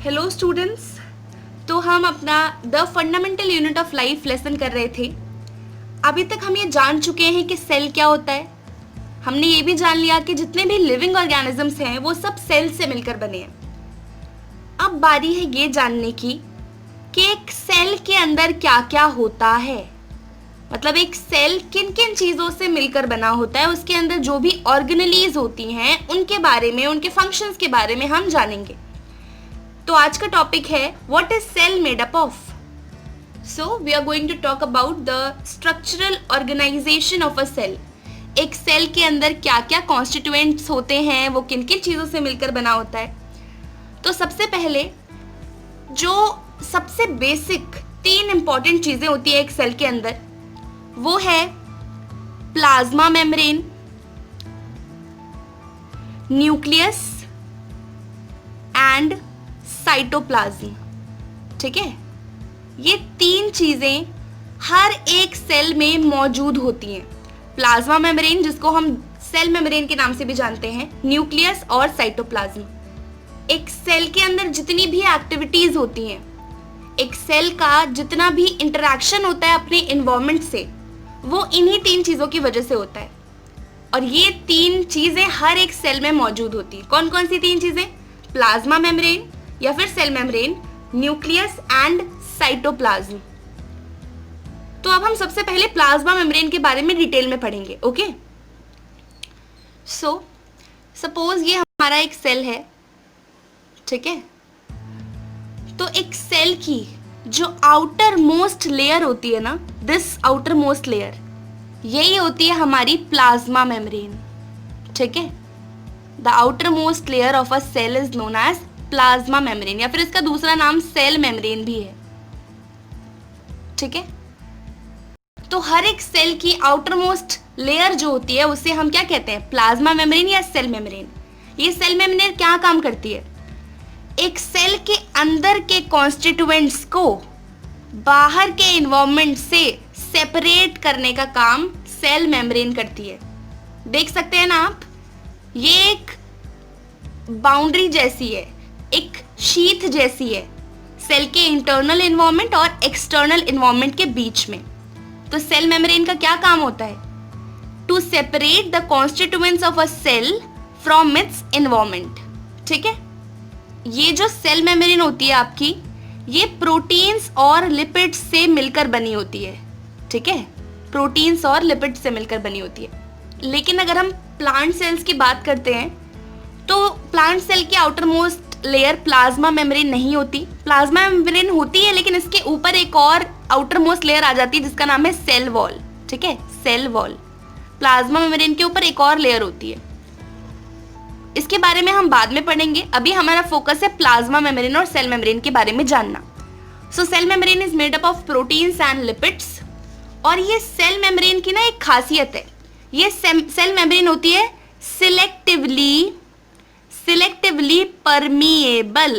Hello students. तो हम अपना the fundamental unit of life lesson कर रहे थे। अभी तक हम ये जान चुके हैं कि सेल क्या होता है। हमने ये भी जान लिया कि जितने भी लिविंग ऑर्गेनिजम्स हैं वो सब सेल से मिलकर बने हैं। अब बारी है ये जानने की कि एक सेल के अंदर क्या क्या होता है। मतलब एक सेल किन किन चीज़ों से मिलकर बना होता है, उसके अंदर जो भी ऑर्गेनेलीज होती हैं उनके बारे में, उनके फंक्शंस के बारे में हम जानेंगे। तो आज का टॉपिक है what is cell made up of. So we are going to talk about the structural organisation of a cell. एक सेल के अंदर क्या क्या कॉन्स्टिट्यूएंट्स होते हैं, वो किन किन चीज़ों से मिलकर बना होता है। तो सबसे पहले जो सबसे बेसिक 3 इंपॉर्टेंट चीज़ें होती है एक सेल के अंदर, वो है plasma membrane, nucleus and cytoplasm. ठीक है, ये 3 चीजें हर एक सेल में मौजूद होती हैं। प्लाज्मा मेम्ब्रेन, जिसको हम सेल मेम्ब्रेन के नाम से भी जानते हैं, न्यूक्लियस और साइटोप्लाज्म। एक सेल के अंदर जितनी भी एक्टिविटीज होती हैं, एक सेल का जितना भी इंटरेक्शन होता है अपने एनवायरनमेंट से, वो इन्हीं 3 चीजों की वजह से होता है। और ये 3 चीजें हर एक सेल में मौजूद होती हैं। कौन कौन सी 3 चीजें? प्लाज्मा मेम्ब्रेन या फिर cell membrane, nucleus and cytoplasm. तो अब हम सबसे पहले प्लाज्मा मेम्ब्रेन के बारे में डिटेल में पढ़ेंगे। ओके, सो सपोज ये हमारा एक सेल है। ठीक है, तो एक सेल की जो आउटर मोस्ट लेयर होती है ना, दिस आउटर मोस्ट लेयर, यही होती है हमारी प्लाज्मा मेम्ब्रेन। ठीक है, the outermost layer of a cell is known as plasma membrane, या फिर इसका दूसरा नाम सेल मेम्ब्रेन भी है। ठीक है, तो हर एक सेल की आउटर मोस्ट लेयर जो होती है उसे हम क्या कहते हैं? प्लाज्मा मेम्ब्रेन या सेल मेम्ब्रेन। ये सेल मेम्ब्रेन क्या काम करती है? एक सेल के अंदर के कॉन्स्टिट्यूएंट्स को बाहर के एनवायरनमेंट से सेपरेट करने का काम सेल मेम्ब्रेन करती है। देख सकते हैं ना आप, ये एक बाउंड्री जैसी है, एक शीथ जैसी है सेल के इंटरनल एनवायरनमेंट और एक्सटर्नल एनवायरनमेंट के बीच में। तो सेल मेम्ब्रेन का क्या काम होता है? To separate the constituents of a cell from its environment. ठीक है, ये जो सेल मेम्ब्रेन होती है आपकी, ये प्रोटीन्स और लिपिड्स से मिलकर बनी होती है। ठीक है, प्रोटीन्स और लिपिड्स से मिलकर बनी होती है। लेकिन अगर हम प्लांट सेल्स की बात करते हैं तो प्लांट सेल की outer most layer plasma membrane नहीं होती। प्लाज्मा मेम्ब्रेन होती है, लेकिन इसके ऊपर एक और आउटर मोस्ट लेयर आ जाती है जिसका नाम है सेल वॉल। ठीक है, सेल वॉल। प्लाज्मा मेम्ब्रेन के ऊपर एक और लेयर होती है, इसके बारे में हम बाद में पढ़ेंगे। अभी हमारा फोकस है प्लाज्मा मेम्ब्रेन और सेल मेम्ब्रेन के बारे में जानना। So cell membrane is made up of proteins and lipids. और ये सेल मेम्ब्रेन की ना एक खासियत है, ये सेल मेम्ब्रेन होती है selectively permeable.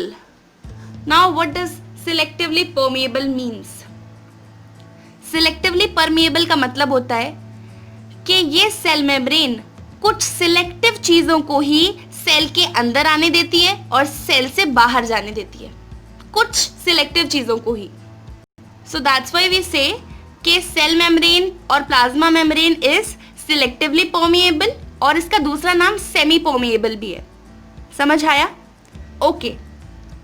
Now what does selectively permeable means? Selectively permeable का मतलब होता है कि ये सेल मेम्ब्रेन कुछ सिलेक्टिव चीजों को ही सेल के अंदर आने देती है और सेल से बाहर जाने देती है, कुछ सिलेक्टिव चीजों को ही। सो दैट्स व्हाई वी से कि सेल मेम्ब्रेन और plasma membrane is selectively permeable, और इसका दूसरा नाम सेमी परमिएबल भी है। समझ आया? ओके,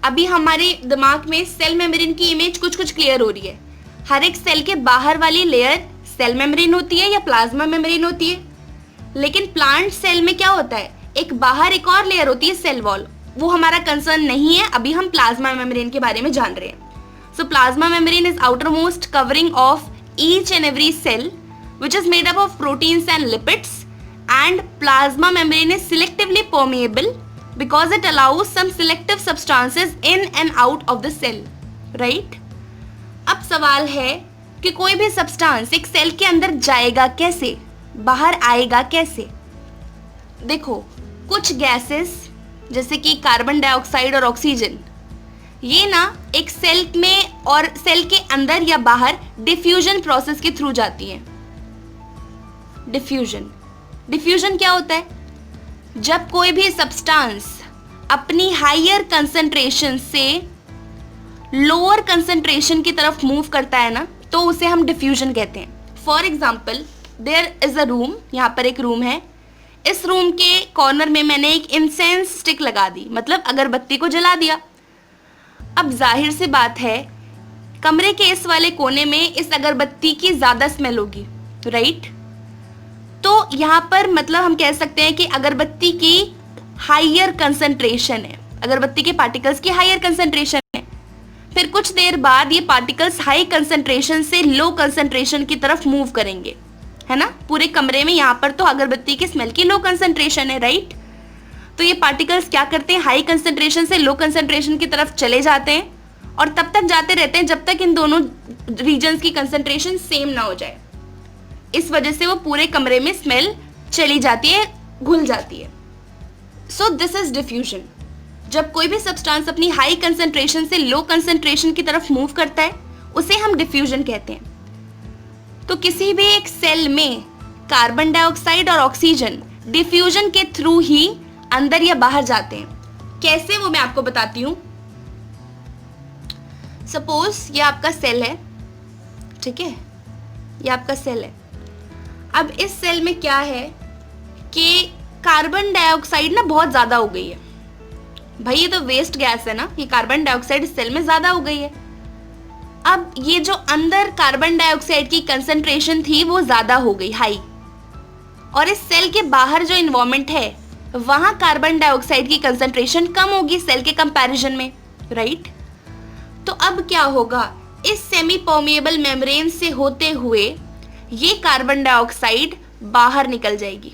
अभी हमारे दिमाग में सेल मेम्ब्रेन की इमेज कुछ कुछ क्लियर हो रही है। हर एक सेल के बाहर वाली लेयर सेल मेम्ब्रेन होती है या प्लाज्मा मेम्ब्रेन होती है। लेकिन प्लांट सेल में क्या होता है? एक बाहर एक और लेयर होती है, सेल वॉल। वो हमारा कंसर्न नहीं है, अभी हम प्लाज्मा मेम्ब्रेन के बारे में जान रहे हैं। सो plasma membrane is outer most covering of each and every cell which is made up of proteins and lipids, and plasma membrane is selectively permeable because it allows some selective substances in and out of the cell, right? अब सवाल है कि कोई भी substance एक cell के अंदर जाएगा कैसे, बाहर आएगा कैसे? देखो, कुछ गैसेस जैसे कि कार्बन डाइऑक्साइड और ऑक्सीजन, ये ना एक सेल में और सेल के अंदर या बाहर डिफ्यूजन प्रोसेस के थ्रू जाती है। डिफ्यूजन क्या होता है? जब कोई भी सब्सटेंस अपनी हायर कंसंट्रेशन से लोअर कंसंट्रेशन की तरफ मूव करता है ना, तो उसे हम डिफ्यूजन कहते हैं। For example, there is a room, यहाँ पर एक रूम है, इस रूम के कॉर्नर में मैंने एक इंसेंस स्टिक लगा दी, मतलब अगरबत्ती को जला दिया। अब जाहिर सी बात है कमरे के इस वाले कोने में इस अगरबत्ती की ज़्यादा स्मेल होगी, राइट? तो यहाँ पर मतलब हम कह सकते हैं कि अगरबत्ती की हायर कंसंट्रेशन है, अगरबत्ती के पार्टिकल्स की हायर कंसंट्रेशन है। फिर कुछ देर बाद ये पार्टिकल्स हाई कंसंट्रेशन से लो कंसंट्रेशन की तरफ मूव करेंगे, है ना? पूरे कमरे में यहाँ पर तो अगरबत्ती की स्मेल की लो कंसंट्रेशन है, राइट? तो ये पार्टिकल्स क्या करते हैं, हाई कंसंट्रेशन से लो कंसंट्रेशन की तरफ चले जाते हैं और तब तक जाते रहते हैं जब तक इन दोनों रीजन्स की कंसंट्रेशन सेम ना हो जाए। इस वजह से वो पूरे कमरे में स्मेल चली जाती है, घुल जाती है। So this is diffusion. जब कोई भी सब्सटेंस अपनी हाई कंसंट्रेशन से लो कंसंट्रेशन की तरफ मूव करता है उसे हम डिफ्यूजन कहते हैं। तो किसी भी एक सेल में कार्बन डाइऑक्साइड और ऑक्सीजन डिफ्यूजन के थ्रू ही अंदर या बाहर जाते हैं। कैसे, वो मैं आपको बताती हूं। सपोज ये आपका सेल है, ठीक है, ये आपका सेल है। अब इस सेल में क्या है कि कार्बन डाइऑक्साइड ना बहुत ज्यादा हो गई है। भाई ये तो वेस्ट गैस है ना, ये कार्बन डाइऑक्साइड इस सेल में ज्यादा हो गई है। अब ये जो अंदर कार्बन डाइऑक्साइड की कंसंट्रेशन थी वो ज्यादा हो गई, हाई, और इस सेल के बाहर जो इन्वायरमेंट है वहां कार्बन डाइऑक्साइड की कंसंट्रेशन कम होगी सेल के कंपैरिजन में, राइट? तो अब क्या होगा, इस सेमी परमिएबल मेम्ब्रेन से होते हुए ये कार्बन डाइऑक्साइड बाहर निकल जाएगी।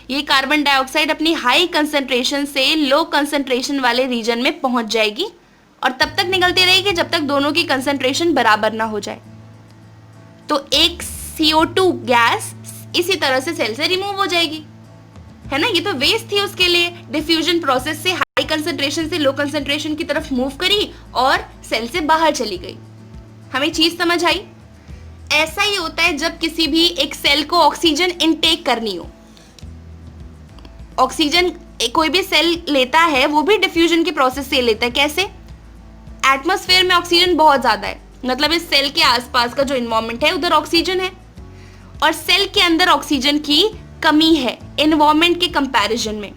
ये कार्बन डाइऑक्साइड अपनी हाई कंसंट्रेशन से लो कंसंट्रेशन वाले रीजन में पहुंच जाएगी और तब तक निकलती रहेगी जब तक दोनों की कंसंट्रेशन बराबर ना हो जाए। तो एक CO2 गैस इसी तरह से सेल से रिमूव हो जाएगी, है ना? ये तो वेस्ट थी, उसके लिए डिफ्यूजन प्रोसेस से हाई कंसंट्रेशन से लो कंसंट्रेशन की तरफ मूव करी और सेल से बाहर चली गई। हमें चीज समझ आई? ऐसा ही होता है जब किसी भी एक सेल को ऑक्सीजन इनटेक करनी हो। ऑक्सीजन कोई भी सेल लेता है वो भी डिफ्यूजन के प्रोसेस से लेता है। कैसे? एटमॉस्फेयर में ऑक्सीजन बहुत ज्यादा है, मतलब इस सेल के आसपास का जो इन्वायरमेंट है उधर ऑक्सीजन है, और सेल के अंदर ऑक्सीजन की कमी है इन्वायरमेंट के कंपैरिजन में।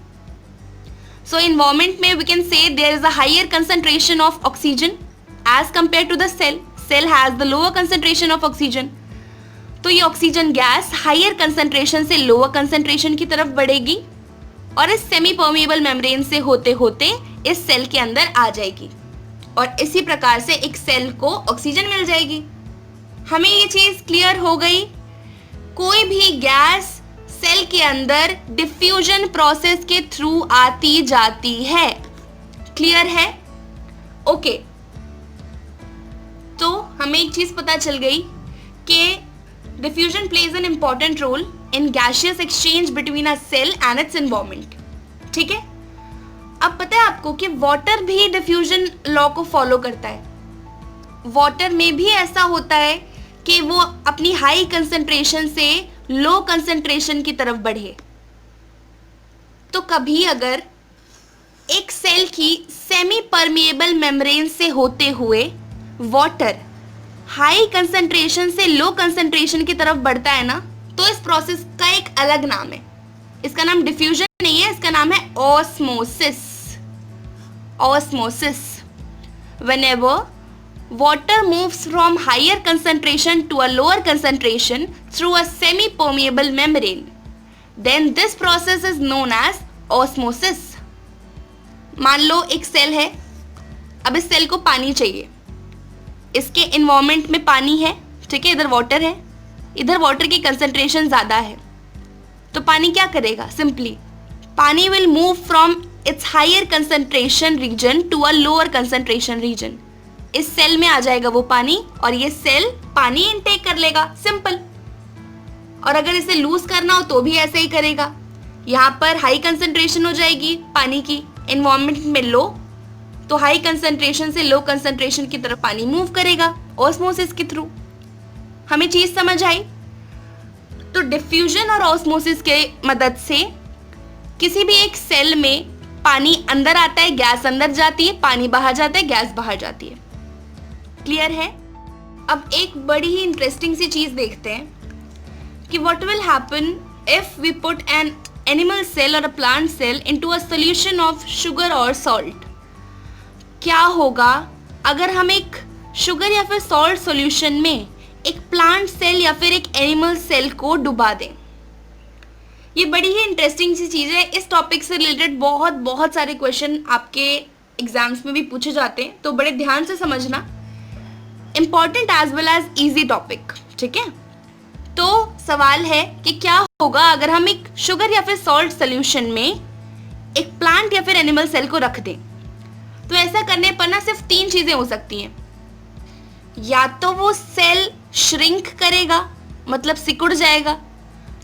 सो इन्वायरमेंट में we can say there is a higher concentration of oxygen as compare to the cell. Cell has the lower concentration of oxygen. तो ये ऑक्सीजन गैस हायर कंसंट्रेशन से lower concentration की तरफ बढ़ेगी और इस सेमी परमिएबल मेम्ब्रेन से होते होते इस सेल के अंदर आ जाएगी और इसी प्रकार से एक सेल को ऑक्सीजन मिल जाएगी। हमें ये चीज क्लियर हो गई? कोई भी गैस सेल के अंदर डिफ्यूजन प्रोसेस के थ्रू आती जाती है। क्लियर है? ओके। तो हमें एक चीज पता चल गई कि diffusion plays an important role in gaseous exchange between a cell and its environment. ठीक है? अब पता है आपको कि वाटर भी डिफ्यूजन लॉ को फॉलो करता है। वाटर में भी ऐसा होता है कि वो अपनी हाई कंसंट्रेशन से लो कंसंट्रेशन की तरफ बढ़े। तो कभी अगर एक सेल की सेमी परमिएबल मेम्ब्रेन से होते हुए वाटर हाई कंसंट्रेशन से लो कंसंट्रेशन की तरफ बढ़ता है ना, तो इस प्रोसेस का एक अलग नाम है। इसका नाम डिफ्यूजन नहीं है, इसका नाम है osmosis. Osmosis. Whenever water moves from higher concentration to a lower concentration through a semi-permeable membrane, then this process is known as osmosis. मान लो एक सेल है, अब इस सेल को पानी चाहिए, इसके इन्वायरमेंट में पानी है, ठीक है, इधर वाटर है, इधर वाटर की कंसंट्रेशन ज़्यादा है, तो पानी क्या करेगा? सिंपली पानी will move from its higher concentration region to a lower concentration region. इस सेल में आ जाएगा वो पानी और ये सेल पानी इनटेक कर लेगा, सिंपल। और अगर इसे लूज करना हो तो भी ऐसे ही करेगा। यहाँ पर हाई कंसंट्रेशन हो जाएगी पानी की, इन्वायरमेंट में लो, तो हाई कंसंट्रेशन से लो कंसंट्रेशन की तरफ पानी मूव करेगा ऑस्मोसिस के थ्रू। हमें चीज समझ आई? तो डिफ्यूजन और ऑस्मोसिस के मदद से किसी भी एक सेल में पानी अंदर आता है, गैस अंदर जाती है, पानी बाहर जाता है, गैस बाहर जाती है। क्लियर है? अब एक बड़ी ही इंटरेस्टिंग सी चीज देखते हैं कि what will happen if we put an animal cell और a plant cell into a solution of sugar और सॉल्ट। क्या होगा अगर हम एक शुगर या फिर सॉल्ट सॉल्यूशन में एक प्लांट सेल या फिर एक एनिमल सेल को डुबा दें। ये बड़ी ही इंटरेस्टिंग सी चीज़ है। इस टॉपिक से रिलेटेड बहुत सारे क्वेश्चन आपके एग्जाम्स में भी पूछे जाते हैं, तो बड़े ध्यान से समझना। Important as well as easy topic, ठीक है। तो सवाल है कि क्या होगा अगर हम एक शुगर या फिर सॉल्ट सोल्यूशन में एक प्लांट या फिर एनिमल सेल को रख दें। तो ऐसा करने पर ना सिर्फ 3 चीज़ें हो सकती हैं। या तो वो सेल श्रिंक करेगा, मतलब सिकुड़ जाएगा,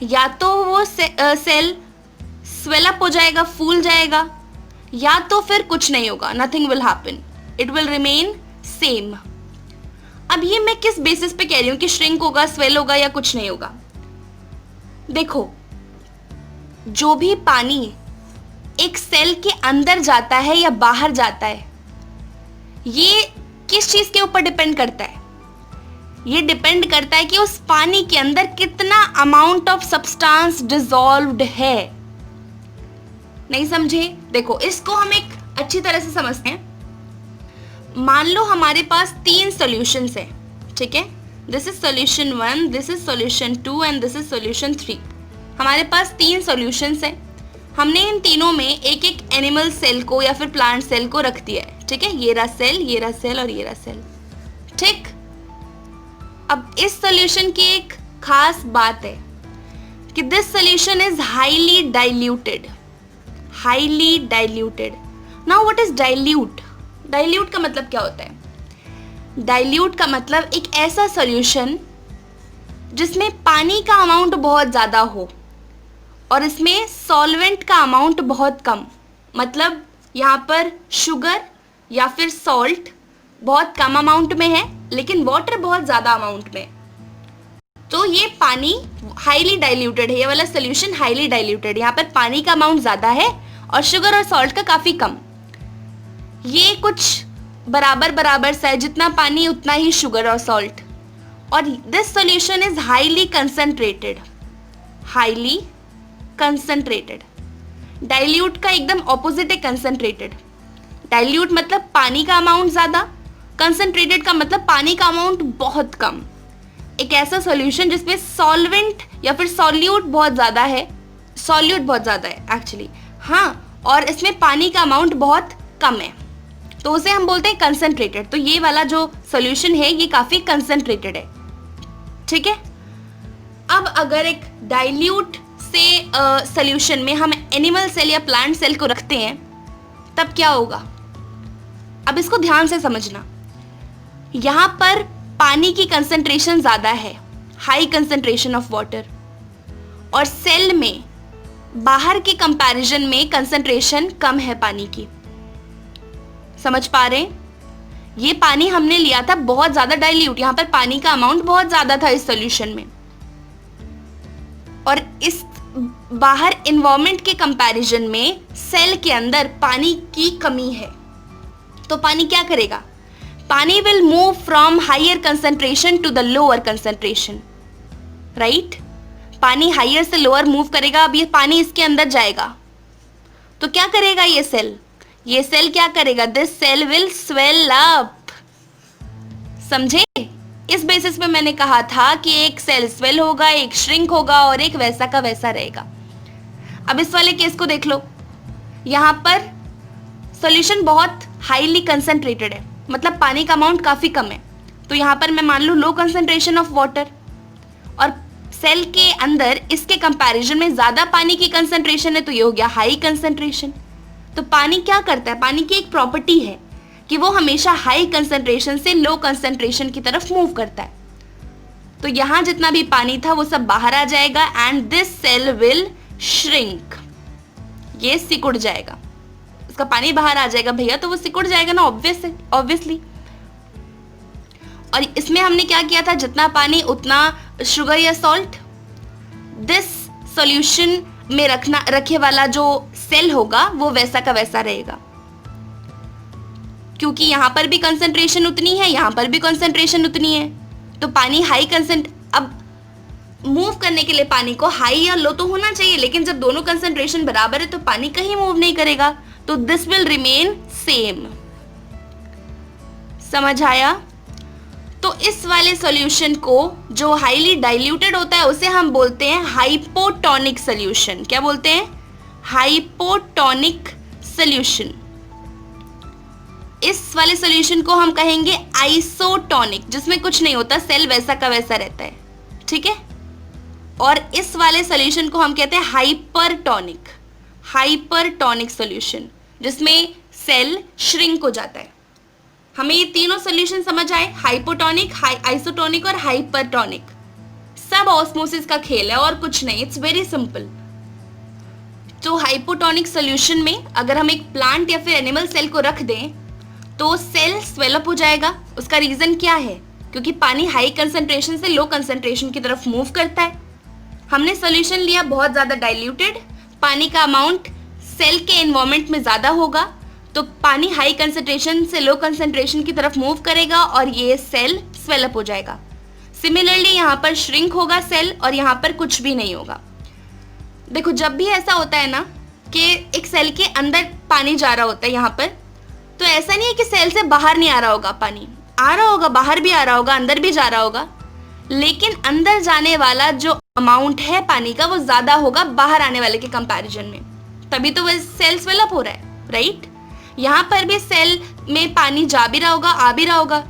या तो वो सेल स्वेल अप हो जाएगा, फूल जाएगा, या तो फिर कुछ नहीं होगा, nothing will happen, it will remain same. अब ये मैं किस बेसिस पे कह रही हूँ कि श्रिंक होगा, स्वेल होगा या कुछ नहीं होगा? देखो, जो भी पानी एक सेल के अंदर जाता है या बाहर जाता है, ये किस चीज के ऊपर डिपेंड करता है? ये डिपेंड करता है कि उस पानी के अंदर कितना अमाउंट ऑफ सब्सटेंस डिसॉल्व्ड है। नहीं समझे? देखो, इसको हम एक अच्छी तरह से समझते हैं। मान लो हमारे पास 3 सॉल्यूशंस है, ठीक है। This is solution 1, this is solution 2 and this is solution 3। हमारे पास 3 सॉल्यूशंस है। हमने इन तीनों में एक एक एनिमल सेल को या फिर प्लांट सेल को रख दिया है, ठीक है। ये रहा सेल, ये रहा सेल और ये रहा सेल, ठीक। अब इस सॉल्यूशन की एक खास बात है कि this solution is highly diluted. Highly diluted. Now what is dilute? Dilute का मतलब क्या होता है? डाइल्यूट का मतलब एक ऐसा सॉल्यूशन जिसमें पानी का अमाउंट बहुत ज़्यादा हो और इसमें सॉल्वेंट का अमाउंट बहुत कम। मतलब यहाँ पर शुगर या फिर सॉल्ट बहुत कम अमाउंट में है, लेकिन वाटर बहुत ज़्यादा अमाउंट में। तो ये पानी हाईली डाइल्यूटेड है, ये वाला सोल्यूशन हाईली डाइल्यूटेड। यहाँ पर पानी का अमाउंट ज़्यादा है और शुगर और सॉल्ट का काफ़ी कम। ये कुछ बराबर बराबर सा है, जितना पानी उतना ही शुगर और सॉल्ट। और this solution is highly concentrated. Highly concentrated. Dilute का एकदम ऑपोजिट है कंसंट्रेटेड। डाइल्यूट मतलब पानी का अमाउंट ज़्यादा, कंसंट्रेटेड का मतलब पानी का अमाउंट बहुत कम। एक ऐसा सॉल्यूशन जिसमें सॉल्वेंट या फिर सॉल्यूट बहुत ज़्यादा है, सॉल्यूट बहुत ज़्यादा है एक्चुअली, हाँ, और इसमें पानी का अमाउंट बहुत कम है, तो उसे हम बोलते हैं कंसंट्रेटेड। तो ये वाला जो सॉल्यूशन है ये काफ़ी कंसंट्रेटेड है, ठीक है। अब अगर एक डाइल्यूट से सॉल्यूशन में हम एनिमल सेल या प्लांट सेल को रखते हैं, तब क्या होगा? अब इसको ध्यान से समझना। यहाँ पर पानी की कंसंट्रेशन ज़्यादा है, हाई कंसंट्रेशन ऑफ वाटर, और सेल में बाहर के कंपैरिजन में कंसंट्रेशन कम है पानी की। समझ पा रहे हैं? ये पानी हमने लिया था बहुत ज़्यादा डाइल्यूट, यहाँ पर पानी का अमाउंट बहुत ज़्यादा था इस सॉल्यूशन में, और इस बाहर इन्वायरमेंट के कंपैरिजन में सेल के अंदर पानी की कमी है। तो पानी क्या करेगा? पानी will move from higher concentration to the lower concentration, right. पानी हायर से लोअर मूव करेगा। अब ये पानी इसके अंदर जाएगा तो क्या करेगा ये सेल? ये सेल क्या करेगा? This cell will swell up. समझे? इस बेसिस पे मैंने कहा था कि एक सेल स्वेल होगा, एक श्रिंक होगा और एक वैसा का वैसा रहेगा। अब इस वाले केस को देख लो। यहाँ पर सॉल्यूशन बहुत हाईली कंसंट्रेटेड है, मतलब पानी का अमाउंट काफ़ी कम है। तो यहाँ पर मैं मान लूँ लो कंसंट्रेशन ऑफ वाटर, और सेल के अंदर इसके कंपैरिजन में ज़्यादा पानी की कंसंट्रेशन है, तो ये हो गया हाई कंसंट्रेशन। तो पानी क्या करता है? पानी की एक प्रॉपर्टी है कि वो हमेशा हाई कंसंट्रेशन से लो कंसंट्रेशन की तरफ मूव करता है। तो यहाँ जितना भी पानी था वो सब बाहर आ जाएगा and this cell will shrink. ये सिकुड़ जाएगा, उसका पानी बाहर आ जाएगा भैया, तो वो सिकुड़ जाएगा ना, ऑब्वियसली। और इसमें हमने क्या किया था? जितना पानी उतना शुगर या सॉल्ट। दिस सॉल्यूशन में रखे वाला जो सेल होगा वो वैसा का वैसा रहेगा, क्योंकि यहां पर भी कंसंट्रेशन उतनी है, यहां पर भी कंसंट्रेशन उतनी है। तो पानी हाई अब मूव करने के लिए पानी को हाई या लो तो होना चाहिए, लेकिन जब दोनों कंसंट्रेशन बराबर है तो पानी कहीं मूव नहीं करेगा, तो दिस विल रिमेन सेम। समझ आया? तो इस वाले सॉल्यूशन को जो हाईली डाइल्यूटेड होता है उसे हम बोलते हैं हाइपोटोनिक सॉल्यूशन। क्या बोलते हैं? Hypotonic solution. इस वाले सॉल्यूशन को हम कहेंगे आइसोटोनिक, जिसमें कुछ नहीं होता, सेल वैसा का वैसा रहता है, ठीक है। और इस वाले सॉल्यूशन को हम कहते हैं हाइपरटोनिक, हाइपरटोनिक सॉल्यूशन, जिसमें सेल श्रिंक हो जाता है। हमें ये तीनों सॉल्यूशन समझ आए, हाइपोटोनिक, आइसोटोनिक और हाइपरटोनिक। सब ऑस्मोसिस का खेल है और कुछ नहीं, इट्स वेरी सिंपल। तो हाइपोटोनिक सॉल्यूशन में अगर हम एक प्लांट या फिर एनिमल सेल को रख दें तो सेल स्वेलअप हो जाएगा। उसका रीजन क्या है? क्योंकि पानी हाई कंसंट्रेशन से लो कंसंट्रेशन की तरफ मूव करता है। हमने सॉल्यूशन लिया बहुत ज़्यादा डाइल्यूटेड, पानी का अमाउंट सेल के एनवायरमेंट में ज़्यादा होगा, तो पानी हाई कंसंट्रेशन से लो कंसंट्रेशन की तरफ मूव करेगा और ये सेल स्वेलअप हो जाएगा। सिमिलरली यहाँ पर श्रिंक होगा सेल और यहाँ पर कुछ भी नहीं होगा। देखो, जब भी ऐसा होता है ना कि एक सेल के अंदर पानी जा रहा होता है यहाँ पर, तो ऐसा नहीं है कि सेल से बाहर नहीं आ रहा होगा, पानी आ रहा होगा, बाहर भी आ रहा होगा, अंदर भी जा रहा होगा, लेकिन अंदर जाने वाला जो अमाउंट है पानी का वो ज़्यादा होगा बाहर आने वाले के कंपैरिजन में, तभी तो वह सेल स्वेलअप हो रहा है, राइट। यहाँ पर भी सेल में पानी जा भी रहा होगा, आ भी रहा होगा,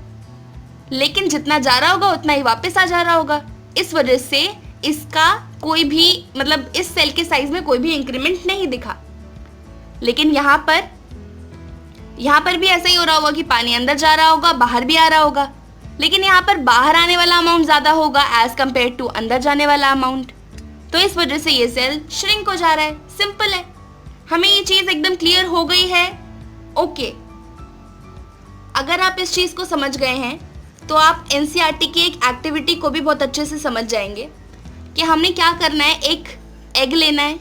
लेकिन जितना जा रहा होगा उतना ही वापस आ जा रहा होगा। इस वजह से इसका कोई भी मतलब इस सेल के साइज में कोई भी इंक्रीमेंट नहीं दिखा। लेकिन यहाँ पर भी ऐसा ही हो रहा होगा कि पानी अंदर जा रहा होगा, बाहर भी आ रहा होगा, लेकिन यहाँ पर बाहर आने वाला अमाउंट ज़्यादा होगा एज कम्पेयर टू अंदर जाने वाला अमाउंट। तो इस वजह से ये सेल श्रिंक हो जा रहा है। सिंपल है, हमें ये चीज़ एकदम क्लियर हो गई है। ओके, अगर आप इस चीज़ को समझ गए हैं तो आप एनसीईआरटी की एक एक्टिविटी को भी बहुत अच्छे से समझ जाएंगे कि हमने क्या करना है। एक एग लेना है,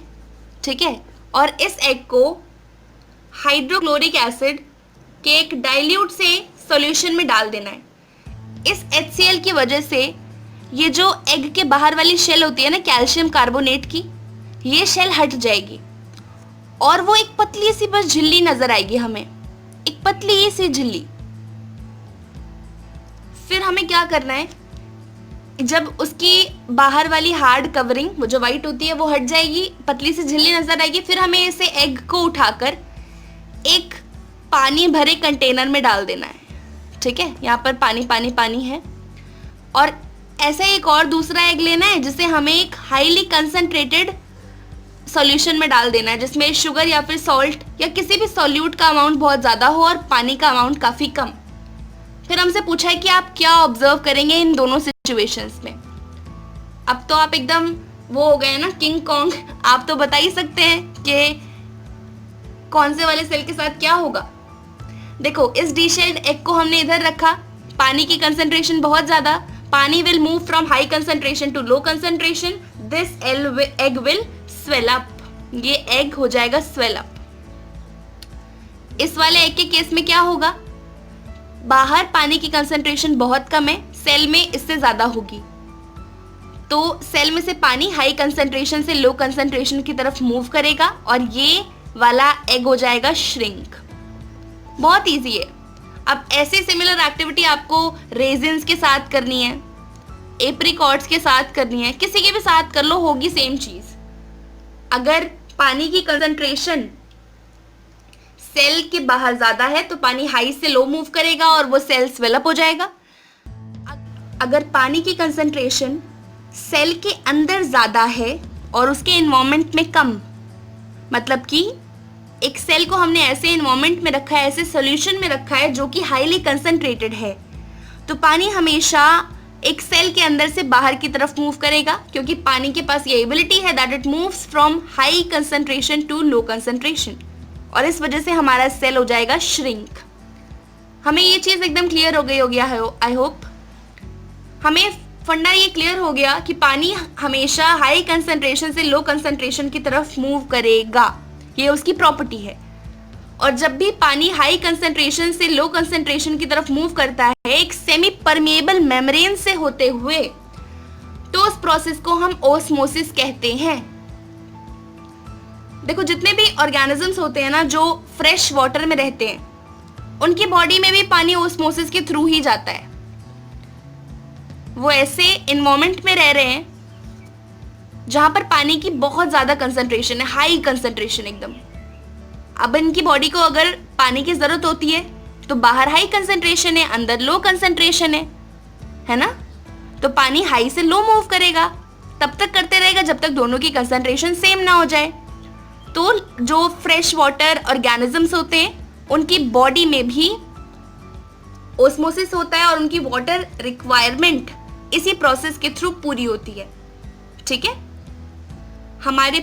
ठीक है, और इस एग को हाइड्रोक्लोरिक एसिड के एक डाइल्यूट से सॉल्यूशन में डाल देना है। इस HCl की वजह से ये जो एग के बाहर वाली शेल होती है ना कैल्शियम कार्बोनेट की, ये शेल हट जाएगी और वो एक पतली सी बस झिल्ली नजर आएगी हमें, एक पतली सी झिल्ली। फिर हमें क्या करना है, जब उसकी बाहर वाली हार्ड कवरिंग वो जो वाइट होती है वो हट जाएगी, पतली सी झिल्ली नजर आएगी, फिर हमें इसे एग को उठाकर एक पानी भरे कंटेनर में डाल देना है, ठीक है। यहाँ पर पानी पानी पानी है, और ऐसा एक और दूसरा एग लेना है जिसे हमें एक हाईली कंसंट्रेटेड सॉल्यूशन में डाल देना है, जिसमें शुगर या फिर सॉल्ट या किसी भी सॉल्यूट का अमाउंट बहुत ज़्यादा हो और पानी का अमाउंट काफ़ी कम। फिर हमसे पूछा है कि आप क्या ऑब्जर्व करेंगे इन दोनों सिचुएशंस में। अब तो आप एकदम वो हो गए ना किंग कॉन्ग, आप तो बता ही सकते हैं कि कौन से वाले सेल के साथ क्या होगा। देखो, इस डी शेल्ड एग को हमने इधर रखा, पानी की कंसंट्रेशन बहुत ज़्यादा, पानी will move from high concentration to low concentration, this egg will swell up, ये एग हो जाएगा स्वेल अप। इस वाले एग के केस में क्या होगा, बाहर पानी की कंसंट्रेशन बहुत कम है, सेल में इससे ज़्यादा होगी, तो सेल में से पानी हाई कंसंट्रेशन से लो कंसंट्रेशन की तरफ मूव करेगा और ये वाला एग हो जाएगा श्रिंक। बहुत इजी है। अब ऐसे सिमिलर एक्टिविटी आपको रेजिन्स के साथ करनी है, एप्रिकॉट्स के साथ करनी है, किसी के भी साथ कर लो, होगी सेम चीज़। अगर पानी की कंसंट्रेशन सेल के बाहर ज़्यादा है तो पानी हाई से लो मूव करेगा और वो सेल स्वेलअप हो जाएगा। अगर पानी की कंसंट्रेशन सेल के अंदर ज़्यादा है और उसके एनवायरनमेंट में कम, मतलब कि एक सेल को हमने ऐसे एनवायरनमेंट में रखा है, ऐसे सॉल्यूशन में रखा है जो कि हाईली कंसंट्रेटेड है, तो पानी हमेशा एक सेल के अंदर से बाहर की तरफ मूव करेगा, क्योंकि पानी के पास ये एबिलिटी है that it moves from high concentration to low concentration, और इस वजह से हमारा सेल हो जाएगा श्रिंक। हमें ये चीज़ एकदम क्लियर हो गई होगी आई होप। हमें फंडा ये क्लियर हो गया कि पानी हमेशा हाई कंसंट्रेशन से लो कंसंट्रेशन की तरफ मूव करेगा। ये उसकी प्रॉपर्टी है। और जब भी पानी हाई कंसेंट्रेशन से लो कंसेंट्रेशन की तरफ मूव करता है एक सेमी परमेएबल मेम्ब्रेन से होते हुए, तो उस प्रोसेस को हम ओस्मोसिस कहते हैं। देखो जितने भी ऑर्गेनिजम्स होते हैं ना जो फ्रेश वाटर में रहते हैं, उनकी बॉडी में भी पानी ओस्मोसिस के थ्रू ही जाता है। वो ऐसे एनवायरमेंट में रह रहे हैं जहां पर पानी की बहुत ज्यादा कंसंट्रेशन है, हाई कंसंट्रेशन एकदम। अब इनकी बॉडी को अगर पानी की जरूरत होती है तो बाहर हाई कंसंट्रेशन है, अंदर लो कंसंट्रेशन है ना। तो पानी हाई से लो मूव करेगा, तब तक करते रहेगा जब तक दोनों की कंसंट्रेशन सेम ना हो जाए। तो जो फ्रेश वाटर ऑर्गेनिजम्स होते हैं उनकी बॉडी में भी ओस्मोसिस होता है और उनकी वाटर रिक्वायरमेंट इसी प्रोसेस के थ्रू पूरी होती है। ठीक है। हमारे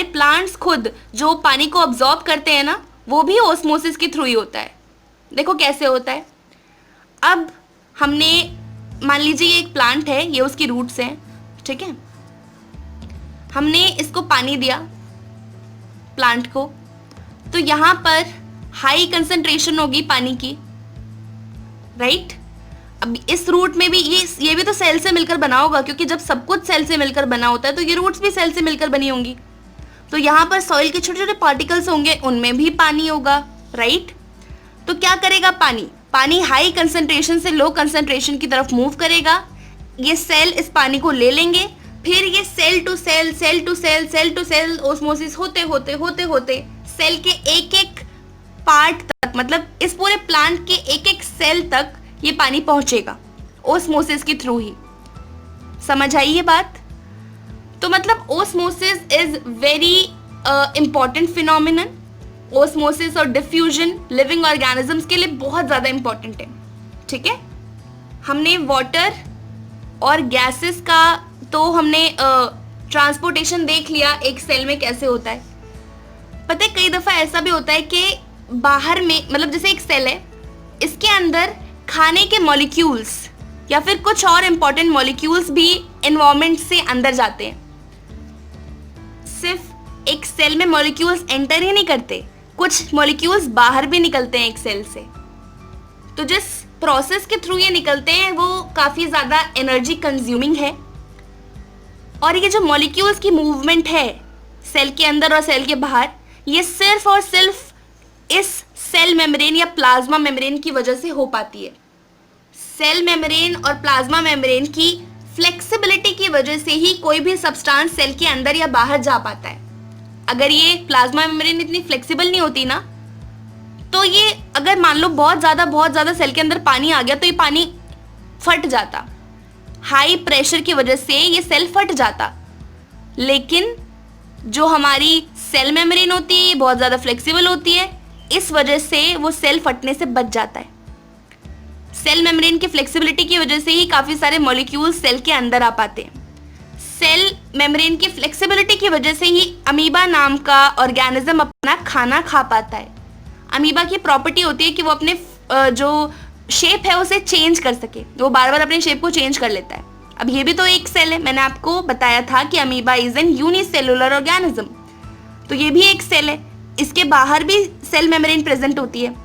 प्लांट्स खुद जो पानी को अब्जॉर्ब करते हैं ना, वो भी ओस्मोसिस के थ्रू ही होता है। देखो कैसे होता है। अब हमने मान लीजिए ये एक प्लांट है, ये उसकी रूट्स हैं, ठीक है। हमने इसको पानी दिया प्लांट को, तो यहाँ पर हाई कंसंट्रेशन होगी पानी की, राइट। अब इस रूट में भी ये भी तो सेल से मिलकर बना होगा, क्योंकि जब सब कुछ सेल से मिलकर बना होता है तो ये रूट्स भी सेल से मिलकर बनी होंगी। तो यहाँ पर सॉइल के छोटे छोटे पार्टिकल्स होंगे, उनमें भी पानी होगा, राइट। तो क्या करेगा पानी हाई कंसंट्रेशन से लो कंसंट्रेशन की तरफ मूव करेगा। ये सेल इस पानी को ले लेंगे, फिर ये सेल टू सेल ओस्मोसिस होते होते सेल के एक एक पार्ट तक, मतलब इस पूरे प्लांट के एक एक सेल तक ये पानी पहुंचेगा ओस्मोसिस के थ्रू ही। समझ आई ये बात। तो मतलब osmosis is very important phenomenon. Osmosis और डिफ्यूजन लिविंग ऑर्गेनिजम्स के लिए बहुत ज़्यादा इंपॉर्टेंट है। ठीक है। हमने वाटर और गैसेस का तो हमने ट्रांसपोर्टेशन देख लिया एक सेल में कैसे होता है। पता है कई दफ़ा ऐसा भी होता है कि बाहर में, मतलब जैसे एक सेल है, इसके अंदर खाने के मॉलिक्यूल्स या फिर कुछ और इंपॉर्टेंट मॉलिक्यूल्स भी एनवायरनमेंट से अंदर जाते हैं। सिर्फ एक सेल में मॉलिक्यूल्स एंटर ही नहीं करते, कुछ मॉलिक्यूल्स बाहर भी निकलते हैं एक सेल से। तो जिस प्रोसेस के थ्रू ये निकलते हैं वो काफ़ी ज़्यादा एनर्जी कंज्यूमिंग है। और ये जो मॉलिक्यूल्स की मूवमेंट है सेल के अंदर और सेल के बाहर, ये सिर्फ और सिर्फ इस सेल मेम्ब्रेन या प्लाज्मा मेम्ब्रेन की वजह से हो पाती है। सेल मेम्ब्रेन और प्लाज्मा मेम्ब्रेन की फ्लेक्सिबिलिटी की वजह से ही कोई भी सब्सटेंस सेल के अंदर या बाहर जा पाता है। अगर ये प्लाज्मा मेम्ब्रेन इतनी फ्लेक्सिबल नहीं होती ना, तो ये अगर मान लो बहुत ज़्यादा सेल के अंदर पानी आ गया तो ये पानी फट जाता। हाई प्रेशर की वजह से ये सेल फट जाता। लेकिन जो हमारी सेल मेम्ब्रेन होती है ये बहुत ज़्यादा फ्लेक्सिबल होती है, इस वजह से वो सेल फटने से बच जाता है। सेल मेम्ब्रेन की फ्लेक्सिबिलिटी की वजह से ही काफ़ी सारे मॉलिक्यूल्स सेल के अंदर आ पाते हैं। सेल मेम्ब्रेन की फ्लेक्सिबिलिटी की वजह से ही अमीबा नाम का ऑर्गेनिज्म अपना खाना खा पाता है। अमीबा की प्रॉपर्टी होती है कि वो अपने जो शेप है उसे चेंज कर सके, वो बार बार अपने शेप को चेंज कर लेता है। अब ये भी तो एक सेल है, मैंने आपको बताया था कि amoeba is an unicellular organism. तो ये भी एक सेल है, इसके बाहर भी सेल मेम्ब्रेन प्रेजेंट होती है।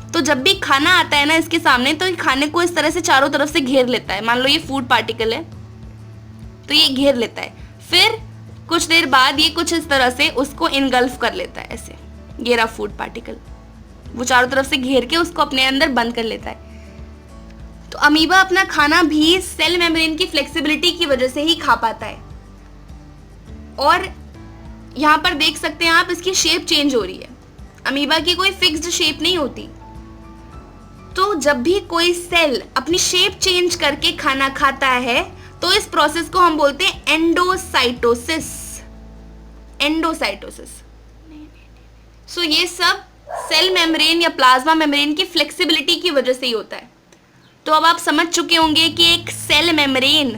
तो जब भी खाना आता है ना इसके सामने, तो ये खाने को इस तरह से चारों तरफ से घेर लेता है। मान लो ये फूड पार्टिकल है तो ये घेर लेता है, फिर कुछ देर बाद ये कुछ इस तरह से उसको इनगल्फ कर लेता है। ऐसे ये रहा फूड पार्टिकल, वो चारों तरफ से घेर के उसको अपने अंदर बंद कर लेता है। तो अमीबा अपना खाना भी सेल मेम्ब्रेन की फ्लेक्सिबिलिटी की वजह से ही खा पाता है। और यहाँ पर देख सकते हैं आप, इसकी शेप चेंज हो रही है। अमीबा की कोई फिक्स्ड शेप नहीं होती। तो जब भी कोई सेल अपनी शेप चेंज करके खाना खाता है तो इस प्रोसेस को हम बोलते हैं एंडोसाइटोसिस। सो ये सब सेल मेम्ब्रेन या प्लाज्मा मेम्ब्रेन की फ्लेक्सिबिलिटी की वजह से ही होता है। तो अब आप समझ चुके होंगे कि एक सेल मेम्ब्रेन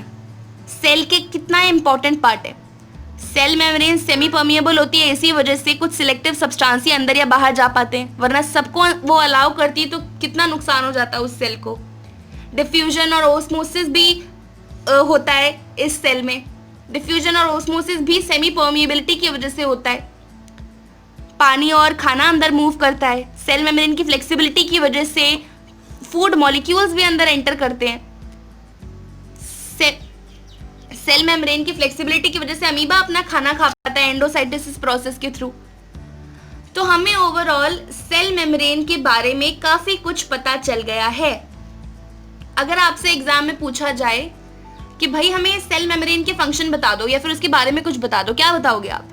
सेल के कितना इंपॉर्टेंट पार्ट है। सेल मेम्ब्रेन सेमी परमिएबल होती है, इसी वजह से कुछ सिलेक्टिव सब्सटेंस ही अंदर या बाहर जा पाते हैं, वरना सबको वो अलाउ करती है तो कितना नुकसान हो जाता है उस सेल को। डिफ्यूजन और ओस्मोसिस भी होता है इस सेल में। डिफ्यूजन और ओस्मोसिस भी सेमी परमिएबिलिटी की वजह से होता है। पानी और खाना अंदर मूव करता है। सेल मेम्ब्रेन की फ्लेक्सिबिलिटी की वजह से फूड मॉलिक्यूल्स भी अंदर एंटर करते हैं। सेल मेम्ब्रेन की फ्लेक्सिबिलिटी की वजह से अमीबा अपना खाना खा पाता है एंडोसाइटोसिस प्रोसेस के थ्रू। तो हमें ओवरऑल सेल मेम्ब्रेन के बारे में काफी कुछ पता चल गया है। अगर आपसे एग्जाम में पूछा जाए कि भाई हमें सेल मेम्ब्रेन के फंक्शन बता दो या फिर उसके बारे में कुछ बता दो, क्या बताओगे आप?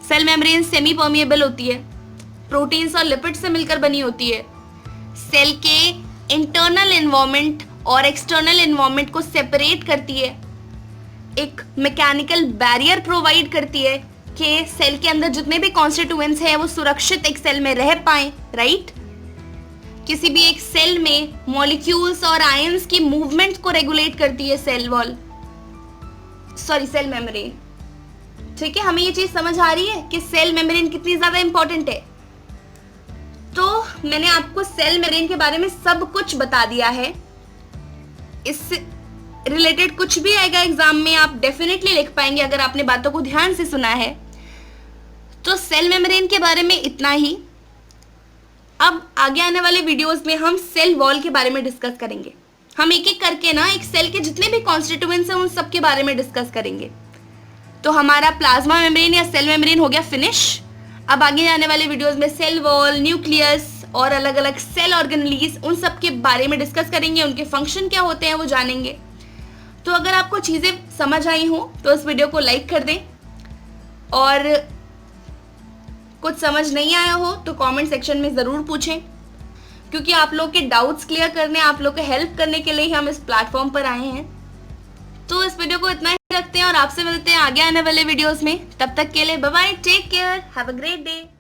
सेल मेम्ब्रेन सेमी परमिएबल होती है, प्रोटीन्स और लिपिड से मिलकर बनी होती है, सेल के इंटरनल एनवायरनमेंट और एक्सटर्नल एनवायरनमेंट को सेपरेट करती है, एक मैकेनिकल बैरियर प्रोवाइड करती है कि सेल के अंदर जितने भी कॉन्स्टिट्यूएंट्स हैं वो सुरक्षित एक सेल में रह पाए, राइट? किसी भी एक सेल में मॉलिक्यूल्स और आयंस की मूवमेंट को रेगुलेट करती है सेल मेम्ब्रेन। ठीक है, हमें ये चीज समझ आ रही है कि सेल मेम्ब्रेन कितनी ज्यादा इंपॉर्टेंट है। तो मैंने आपको सेल मेम्ब्रेन के बारे में सब कुछ बता दिया है। इससे रिलेटेड कुछ भी आएगा एग्जाम में आप डेफिनेटली लिख पाएंगे अगर आपने बातों को ध्यान से सुना है। तो सेल मेम्ब्रेन के बारे में इतना ही। अब आगे आने वाले वीडियोस में हम सेल वॉल के बारे में डिस्कस करेंगे। हम एक एक करके ना एक सेल के जितने भी कॉन्स्टिट्यूएंट्स हैं उन सब के बारे में डिस्कस करेंगे। तो हमारा प्लाज्मा मेम्ब्रेन या सेल मेम्ब्रेन हो गया फिनिश। अब आगे आने वाले वीडियोस में सेल वॉल, न्यूक्लियस और अलग अलग सेल ऑर्गेनेलीज उन सब के बारे में डिस्कस करेंगे, उनके फंक्शन क्या होते हैं वो जानेंगे। तो अगर आपको चीज़ें समझ आई हो तो इस वीडियो को लाइक कर दें, और कुछ समझ नहीं आया हो तो कमेंट सेक्शन में ज़रूर पूछें, क्योंकि आप लोग के डाउट्स क्लियर करने, आप लोग को हेल्प करने के लिए ही हम इस प्लेटफॉर्म पर आए हैं। तो इस वीडियो को इतना ही रखते हैं और आपसे मिलते हैं आगे आने वाले वीडियोस में। तब तक के लिए bye bye, take care, have a great day.